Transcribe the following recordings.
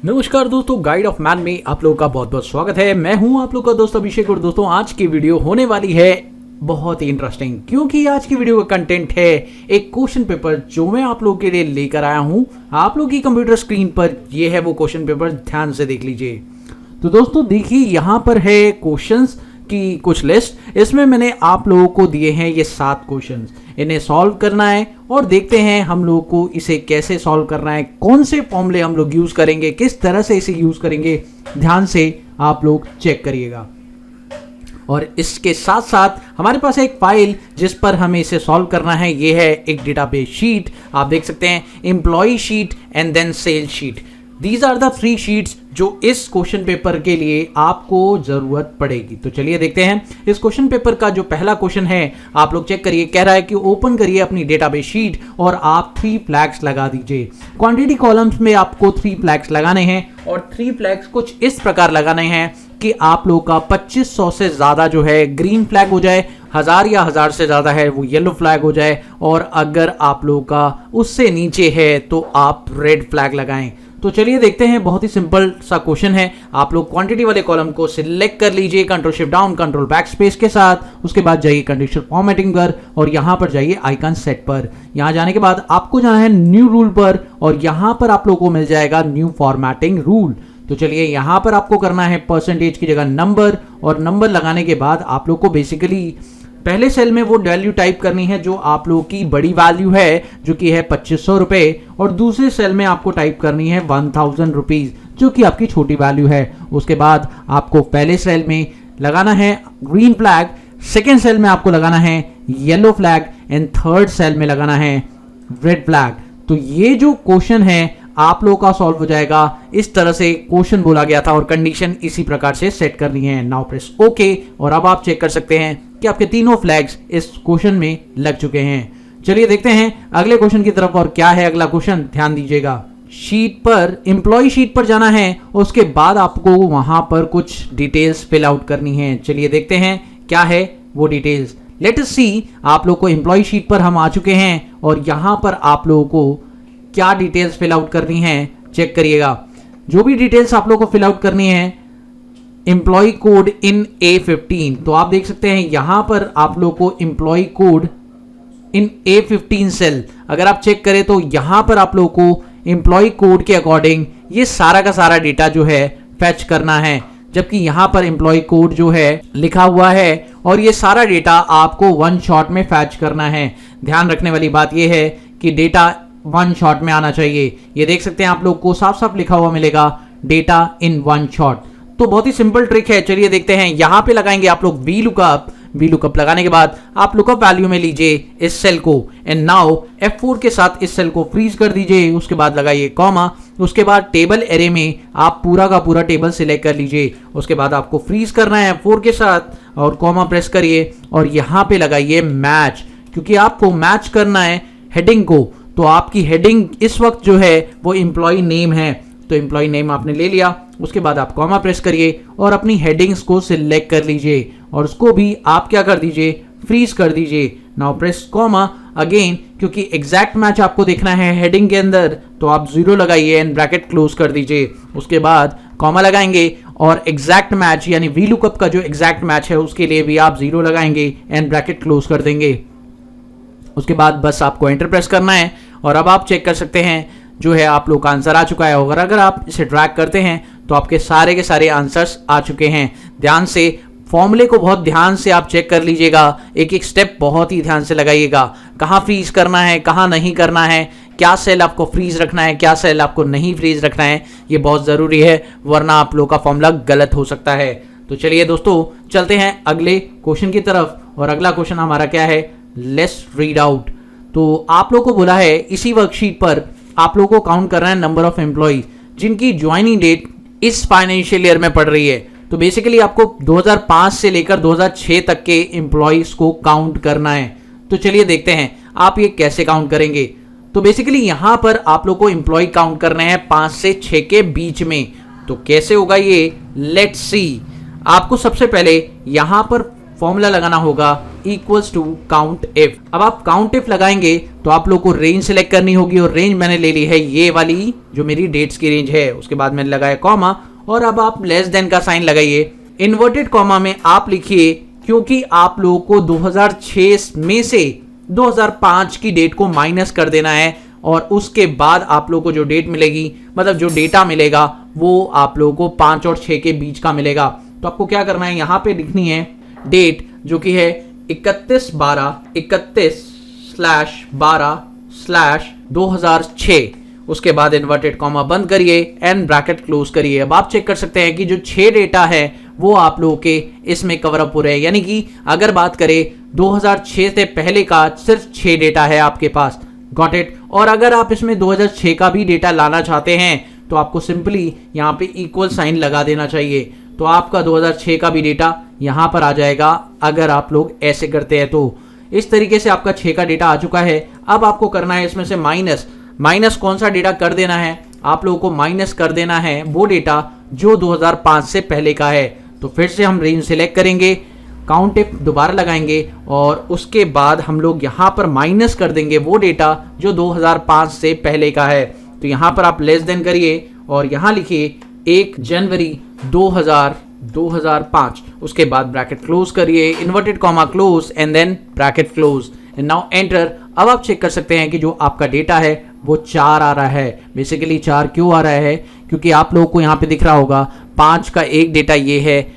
नमस्कार दोस्तों, guide of man में आप लोगों का बहुत बहुत स्वागत है। मैं हूं आप लोग का दोस्त अभिषेक और दोस्तों आज की वीडियो होने वाली है बहुत ही इंटरेस्टिंग, क्योंकि आज की वीडियो का कंटेंट है एक क्वेश्चन पेपर जो मैं आप लोगों के लिए लेकर आया हूं। आप लोगों की कंप्यूटर स्क्रीन पर ये है वो क्वेश्चन पेपर, ध्यान से देख लीजिए। तो दोस्तों देखिए, यहाँ पर है क्वेश्चंस की कुछ लिस्ट। इसमें मैंने आप लोगों को दिए हैं ये 7 क्वेश्चंस, इन्हें सॉल्व करना है और देखते हैं हम लोग को इसे कैसे सॉल्व करना है, कौन से फॉर्मूले हम लोग यूज करेंगे, किस तरह से इसे यूज करेंगे। ध्यान से आप लोग चेक करिएगा। और इसके साथ साथ हमारे पास एक फाइल जिस पर हमें इसे सॉल्व करना है, ये है एक डेटाबेस शीट। आप देख सकते हैं employee sheet and then sale sheet. These are the 3 sheets जो इस क्वेश्चन पेपर के लिए आपको जरूरत पड़ेगी। तो चलिए देखते हैं इस क्वेश्चन पेपर का जो पहला क्वेश्चन है। आप लोग चेक करिए, कह रहा है कि ओपन करिए अपनी डेटाबेस शीट और आप 3 फ्लैग्स लगा दीजिए। क्वांटिटी कॉलम्स में आपको 3 फ्लैग्स लगाने हैं और 3 फ्लैग्स कुछ इस प्रकार लगाने हैं कि आप लोग का 2500 से ज्यादा जो है ग्रीन फ्लैग हो जाए, 1000 या 1000 से ज्यादा है वो येलो फ्लैग हो जाए, और अगर आप लोग का उससे नीचे है तो आप रेड फ्लैग लगाएं। तो चलिए देखते हैं, बहुत ही सिंपल सा क्वेश्चन है। आप लोग क्वांटिटी वाले कॉलम को सिलेक्ट कर लीजिए control shift down control back space के साथ। उसके बाद जाइए कंडीशनल फॉर्मेटिंग पर और यहां पर जाइए आइकन सेट पर। यहां जाने के बाद आपको जाना है न्यू रूल पर और यहां पर आप लोगों को मिल जाएगा न्यू फॉर्मेटिंग रूल। तो चलिए यहां पर आपको करना है परसेंटेज की जगह नंबर, और नंबर लगाने के बाद आप लोग को बेसिकली पहले सेल में वो वैल्यू टाइप करनी है जो आप लोगों की बड़ी वैल्यू है, जो कि है 2500 रुपए, और दूसरे सेल में आपको टाइप करनी है 1000 रुपीज, जो कि आपकी छोटी वैल्यू है। उसके बाद आपको पहले सेल में लगाना है ग्रीन फ्लैग, सेकेंड सेल में आपको लगाना है yellow flag and third cell में लगाना है रेड फ्लैग। तो ये जो क्वेश्चन है आप लोगों का सॉल्व हो जाएगा। इस तरह से क्वेश्चन बोला गया था और कंडीशन इसी प्रकार से सेट करनी है। नाउ प्रेस ओके, और अब आप चेक कर सकते हैं कि आपके तीनों फ्लैग्स इस क्वेश्चन में लग चुके हैं। चलिए देखते हैं अगले क्वेश्चन की तरफ। और क्या है अगला क्वेश्चन, ध्यान दीजिएगा। शीट पर एम्प्लॉय शीट पर जाना है, उसके बाद आपको वहां पर कुछ डिटेल्स फिल आउट करनी है। चलिए देखते हैं क्या है वो डिटेल्स। लेट अस सी, आप लोग को एम्प्लॉय शीट पर हम आ चुके हैं और यहां पर आप लोगों को क्या डिटेल्स फिल आउट करनी है चेक करिएगा। जो भी डिटेल्स आप लोगों को फिल आउट करनी है, एम्प्लॉय कोड इन A15। तो आप देख सकते हैं यहां पर आप लोग को एम्प्लॉय कोड इन A15 सेल, अगर आप चेक करें तो यहां पर आप लोग को एम्प्लॉय कोड के अकॉर्डिंग ये सारा का सारा डेटा जो है फैच करना है, जबकि यहां पर एम्प्लॉय कोड जो है लिखा हुआ है और ये सारा डेटा आपको 1 शॉट में फैच करना है। ध्यान रखने वाली बात यह है कि डेटा 1 शॉट में आना चाहिए। ये देख सकते हैं आप लोग को साफ साफ लिखा हुआ मिलेगा डेटा इन 1 शॉट। तो बहुत ही सिंपल ट्रिक है। चलिए देखते हैं, यहां पे लगाएंगे आप लोग वी लुकअप लगाने के बाद आप लुकअप वैल्यू में लीजिए इस सेल को एंड नाउ F4 के साथ इस सेल को फ्रीज कर दीजिए। उसके बाद लगाइए कॉमा, उसके बाद टेबल एरे में आप पूरा का पूरा टेबल सिलेक्ट कर लीजिए। उसके बाद आपको फ्रीज करना है F4 के साथ और कॉमा प्रेस करिए और यहां पे लगाइए मैच, क्योंकि आपको मैच करना है हेडिंग को। तो आपकी हेडिंग इस वक्त जो है वो एम्प्लॉय नेम है, तो एम्प्लॉय नेम आपने ले लिया। उसके बाद आप कॉमा प्रेस करिए और अपनी हेडिंग्स को सिलेक्ट कर लीजिए और उसको भी आप क्या कर दीजिए, फ्रीज कर दीजिए। नाउ प्रेस कॉमा अगेन, क्योंकि एग्जैक्ट मैच आपको देखना है हेडिंग के अंदर, तो आप 0 लगाइए एंड ब्रैकेट क्लोज कर दीजिए। उसके बाद कॉमा लगाएंगे और एग्जैक्ट मैच यानी वी लुकअप का जो एग्जैक्ट मैच है उसके लिए भी आप 0 लगाएंगे एंड ब्रैकेट क्लोज कर देंगे। उसके बाद बस आपको एंटर प्रेस करना है और अब आप चेक कर सकते हैं जो है आप लोग का आंसर आ चुका है। और अगर आप इसे ड्रैग करते हैं तो आपके सारे के सारे आंसर्स आ चुके हैं। ध्यान से फॉर्मूले को बहुत ध्यान से आप चेक कर लीजिएगा, एक एक स्टेप बहुत ही ध्यान से लगाइएगा। कहाँ फ्रीज करना है, कहाँ नहीं करना है, क्या सेल आपको फ्रीज रखना है, क्या सेल आपको नहीं फ्रीज रखना है, ये बहुत ज़रूरी है, वरना आप लोग का फॉर्मूला गलत हो सकता है। तो चलिए दोस्तों चलते हैं अगले क्वेश्चन की तरफ। और अगला क्वेश्चन हमारा क्या है, लेट्स रीड आउट। तो आप लोग को बोला है इसी वर्कशीट पर आप लोगों को काउंट करना है नंबर ऑफ एम्प्लॉय जिनकी ज्वाइनिंग डेट इस फाइनेंशियल ईयर में पड़ रही है। तो बेसिकली आपको 2005 से लेकर 2006 तक के एम्प्लॉयज को काउंट करना है। तो चलिए देखते हैं आप ये कैसे काउंट करेंगे। तो बेसिकली यहां पर आप लोग को एम्प्लॉय काउंट करने हैं 5 से 6 के बीच में। तो कैसे होगा ये, लेट्स सी। आपको सबसे पहले यहां पर फॉर्मूला लगाना होगा इक्वल्स टू काउंट इफ। अब आप काउंट इफ लगाएंगे तो आप लोग को रेंज सिलेक्ट करनी होगी और रेंज मैंने ले ली है ये वाली जो मेरी डेट्स की रेंज है। उसके बाद मैंने लगाया कॉमा और अब आप लेस देन का साइन लगाइए। इन्वर्टेड कॉमा में आप लिखिए क्योंकि आप लोगों को 2006 में से 2005 की डेट को माइनस कर देना है और उसके बाद आप लोगों को जो डेट मिलेगी, मतलब जो डेटा मिलेगा वो आप लोगों को 5 और 6 के बीच का मिलेगा। तो आपको क्या करना है, यहाँ पे लिखनी है डेट जो कि है 31/12/2006। उसके बाद इन्वर्टेड कॉमा बंद करिए एंड ब्रैकेट क्लोज करिए। अब आप चेक कर सकते हैं कि जो 6 डेटा है वो आप लोगों के इसमें कवर अप हो रहे हैं, यानी कि अगर बात करें 2006 से पहले का सिर्फ 6 डेटा है आपके पास। Got it. और अगर आप इसमें 2006 का भी डेटा लाना चाहते हैं तो आपको सिंपली यहाँ पे इक्वल साइन लगा देना चाहिए। तो आपका 2006 का भी डेटा यहाँ पर आ जाएगा अगर आप लोग ऐसे करते हैं। तो इस तरीके से आपका 6 का डेटा आ चुका है। अब आपको करना है इसमें से माइनस कौन सा डेटा कर देना है, आप लोगों को माइनस कर देना है वो डेटा जो 2005 से पहले का है। तो फिर से हम रेंज सिलेक्ट करेंगे, काउंट इफ दोबारा लगाएंगे और उसके बाद हम लोग यहाँ पर माइनस कर देंगे वो डेटा जो 2005 से पहले का है। तो यहाँ पर आप लेस देन करिए और यहाँ लिखिए 1 जनवरी 2005। उसके बाद ब्रैकेट क्लोज करिए, inverted comma close and then bracket close and now enter. अब आप चेक कर सकते हैं कि जो आपका डेटा है वो 4 आ रहा है। बेसिकली 4 क्यों आ रहा है, क्योंकि आप लोगों को यहाँ पे दिख रहा होगा 5 का एक डेटा ये है,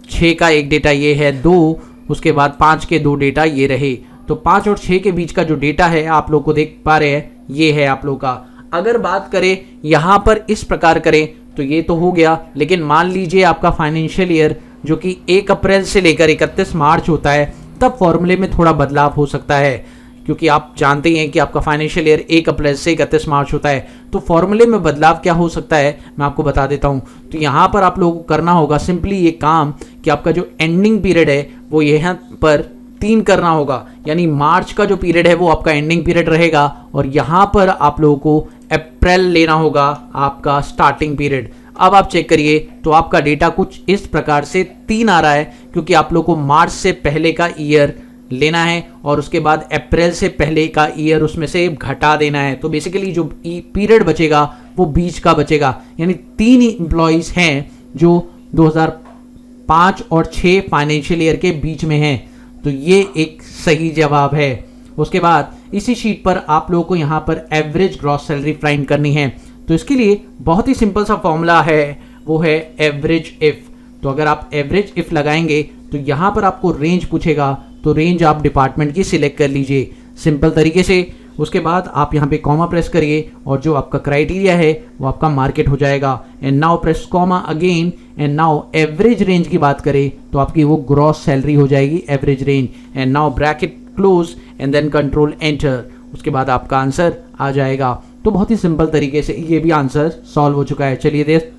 6 का एक डेटा ये है 2, उसके बाद 5 के 2 डेटा ये रहे। तो 5 और 6 के बीच का जो डेटा है आप लोग को देख पा रहे हैं ये है आप लोग का। अगर बात करें यहाँ पर इस प्रकार करें तो ये तो हो गया, लेकिन मान लीजिए आपका फाइनेंशियल ईयर जो कि 1 अप्रैल से लेकर 31 मार्च होता है, तब फॉर्मूले में थोड़ा बदलाव हो सकता है, क्योंकि आप जानते ही हैं कि आपका फाइनेंशियल ईयर 1 अप्रैल से 31 मार्च होता है। तो फॉर्मूले में बदलाव क्या हो सकता है मैं आपको बता देता हूं। तो यहाँ पर आप लोगों को करना होगा सिंपली ये काम कि आपका जो एंडिंग पीरियड है वो यहाँ पर 3 करना होगा, यानी मार्च का जो पीरियड है वो आपका एंडिंग पीरियड रहेगा और यहाँ पर आप लोगों को अप्रैल लेना होगा आपका स्टार्टिंग पीरियड। अब आप चेक करिए तो आपका डेटा कुछ इस प्रकार से 3 आ रहा है, क्योंकि आप लोग को मार्च से पहले का ईयर लेना है और उसके बाद अप्रैल से पहले का ईयर उसमें से घटा देना है। तो बेसिकली जो पीरियड बचेगा वो बीच का बचेगा, यानी 3 एम्प्लॉइज हैं जो 2005 और 6 फाइनेंशियल ईयर के बीच में हैं। तो ये एक सही जवाब है। उसके बाद इसी शीट पर आप लोगों को यहाँ पर एवरेज ग्रॉस सैलरी फाइंड करनी है। तो इसके लिए बहुत ही सिंपल सा फॉर्मूला है, वो है एवरेज इफ। तो अगर आप एवरेज इफ लगाएंगे तो यहाँ पर आपको रेंज पूछेगा, तो रेंज आप डिपार्टमेंट की सिलेक्ट कर लीजिए सिंपल तरीके से। उसके बाद आप यहाँ पे कॉमा प्रेस करिए और जो आपका क्राइटेरिया है वो आपका मार्केट हो जाएगा। And now press comma again and now average range की बात करें तो आपकी वो ग्रॉस सैलरी हो जाएगी average range. And now bracket close and then control enter. उसके बाद आपका आंसर आ जाएगा। तो बहुत ही सिंपल तरीके से ये भी आंसर सॉल्व हो चुका है। चलिए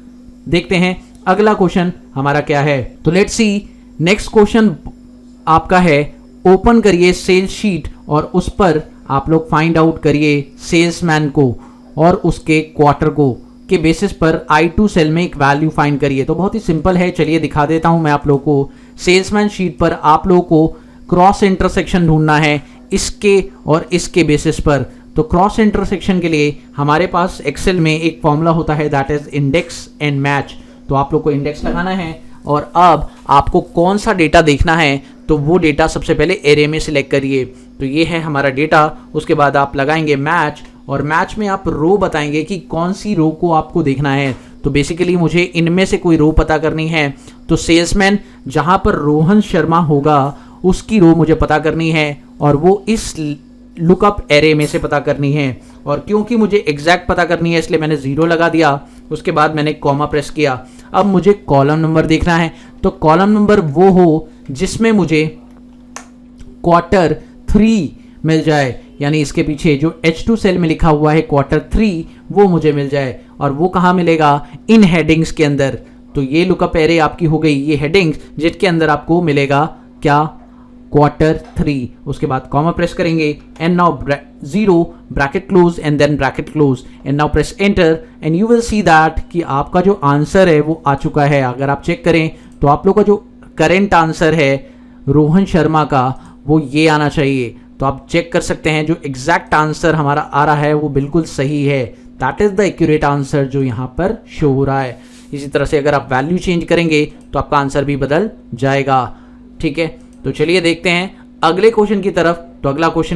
देखते हैं अगला क्वेश्चन हमारा क्या है। तो लेट्स सी नेक्स्ट क्वेश्चन आपका है, ओपन करिए सेल्स शीट और उस पर आप लोग फाइंड आउट करिए सेल्समैन को और उसके क्वार्टर को के बेसिस पर I2 सेल में एक वैल्यू फाइंड करिए। तो बहुत ही सिंपल है, चलिए दिखा देता हूं मैं आप लोगों को। सेल्समैन शीट पर आप लोगों को क्रॉस इंटरसेक्शन ढूंढना है इसके और इसके बेसिस पर। तो क्रॉस इंटरसेक्शन के लिए हमारे पास एक्सेल में एक फॉर्मूला होता है that is index and match. तो आप लोग को इंडेक्स लगाना है और अब आपको कौन सा डेटा देखना है तो वो डेटा सबसे पहले एरे में सिलेक्ट करिए। तो ये है हमारा डेटा। उसके बाद आप लगाएंगे मैच और मैच में आप रो बताएंगे कि कौन सी रो को आपको देखना है। तो बेसिकली मुझे इनमें से कोई रो पता करनी है। तो सेल्समैन जहां पर रोहन शर्मा होगा उसकी रो मुझे पता करनी है और वो इस लुकअप एरे में से पता करनी है। और क्योंकि मुझे एग्जैक्ट पता करनी है इसलिए मैंने 0 लगा दिया। उसके बाद मैंने कॉमा प्रेस किया। अब मुझे कॉलम नंबर देखना है। तो कॉलम नंबर वो हो जिसमें मुझे Q3 मिल जाए, यानी इसके पीछे जो H2 सेल में लिखा हुआ है Q3 वो मुझे मिल जाए। और वो कहाँ मिलेगा, इन हेडिंग्स के अंदर। तो ये लुकअप एरे आपकी हो गई ये हेडिंग्स जिसके अंदर आपको मिलेगा क्या, Q3। उसके बाद कॉमा प्रेस करेंगे and now 0 bracket close and then bracket close and now press enter and you will see that कि आपका जो आंसर है वो आ चुका है। अगर आप चेक करें तो आप लोग का जो करेंट आंसर है रोहन शर्मा का वो ये आना चाहिए। तो आप चेक कर सकते हैं जो एग्जैक्ट आंसर हमारा आ रहा है वो बिल्कुल सही है। That is the accurate answer जो यहाँ पर शो हो रहा है। इसी तरह से अगर आप वैल्यू चेंज करेंगे तो आपका आंसर भी बदल जाएगा। ठीक है, तो चलिए देखते हैं अगले क्वेश्चन की तरफ। तो अगला क्वेश्चन